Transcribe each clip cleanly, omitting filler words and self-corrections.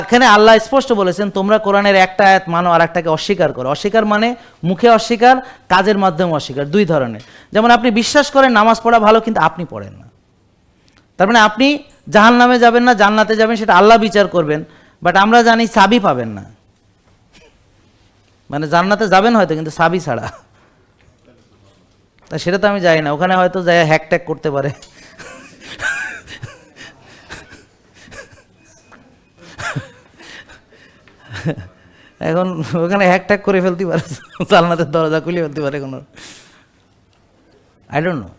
এখানে আল্লাহ স্পষ্ট বলেছেন তোমরা কোরআনের একটা আয়াত মানো আর একটাকে অস্বীকার করো। অস্বীকার মানে মুখে অস্বীকার, কাজের মাধ্যমে অস্বীকার, দুই ধরনের। যেমন আপনি বিশ্বাস করেন নামাজ পড়া ভালো, কিন্তু আপনি পড়েন না, তার মানে আপনি জাহান্নামে যাবেন না জান্নাতে যাবেন সেটা আল্লাহ বিচার করবেন, বাট আমরা জানি চাবি পাবেন না, মানে জান্নাতে যাবেন হয়তো কিন্তু চাবি ছাড়া। তা সেটা তো আমি জানি না, ওখানে হয়তো যাই হ্যাক ট্যাক করতে পারে। এখন ওখানে হ্যাক ট্যাক করে ফেলতে পারে, জান্নাতের দরজা খুলে ফেলতে পারে কোনো, আই ডোন্ট নো।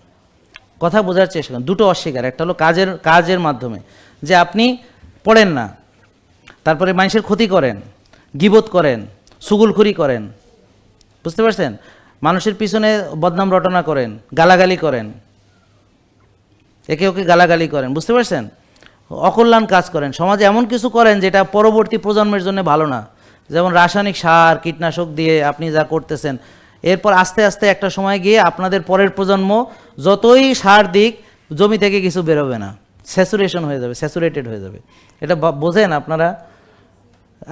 কথা বোঝার চেষ্টা করেন, দুটো অস্বীকার, একটা হলো কাজের মাধ্যমে, যে আপনি পড়েন না, তারপরে মানুষের ক্ষতি করেন, গীবত করেন, চুগলখুরি করেন, বুঝতে পারছেন, মানুষের পিছনে বদনাম রটনা করেন, গালাগালি করেন, একে ওকে গালাগালি করেন, বুঝতে পারছেন, অকল্যাণ কাজ করেন, সমাজে এমন কিছু করেন যেটা পরবর্তী প্রজন্মের জন্য ভালো না, যেমন রাসায়নিক সার কীটনাশক দিয়ে আপনি যা করতেছেন, এরপর আস্তে আস্তে একটা সময় গিয়ে আপনাদের পরের প্রজন্ম যতই সার দিক জমি থেকে কিছু বেরোবে না, স্যাচুরেশন হয়ে যাবে, স্যাচুরেটেড হয়ে যাবে। এটা বোঝেন আপনারা?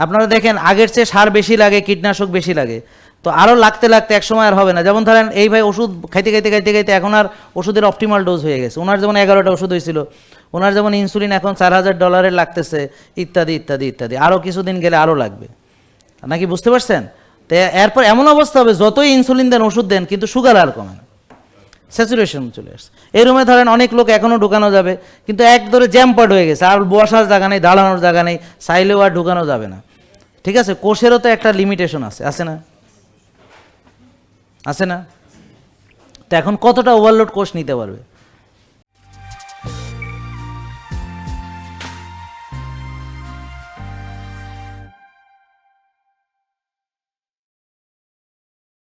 আপনারা দেখেন আগের চেয়ে সার বেশি লাগে, কীটনাশক বেশি লাগে, তো আরও লাগতে লাগতে এক সময় আর হবে না। যেমন ধরেন এই ভাই ওষুধ খাইতে খাইতে খাইতে খাইতে এখন আর ওষুধের অপটিমাল ডোজ হয়ে গেছে, ওনার যেমন 11টা ওষুধ হয়েছিল, ওনার যেমন ইনসুলিন এখন $4000 লাগতেছে, ইত্যাদি ইত্যাদি ইত্যাদি, আরও কিছুদিন গেলে আরও লাগবে, নাকি বুঝতে পারছেন? তো এরপর এমন অবস্থা হবে যতই ইনসুলিন দেন ওষুধ দেন কিন্তু সুগার আর কমে না, স্যাচুরেশন চলে আসছে। এই রুমে ধরেন অনেক লোক এখনও ঢুকানো যাবে, কিন্তু এক ধরে জ্যামপাট হয়ে গেছে, আর বসার জায়গা নেই, দাঁড়ানোর জায়গা নেই, চাইলেও আর ঢুকানো যাবে না। ঠিক আছে, কোষেরও তো একটা লিমিটেশন আছে, আছে না? আছে না? তো এখন কতটা ওভারলোড কোষ নিতে পারবে?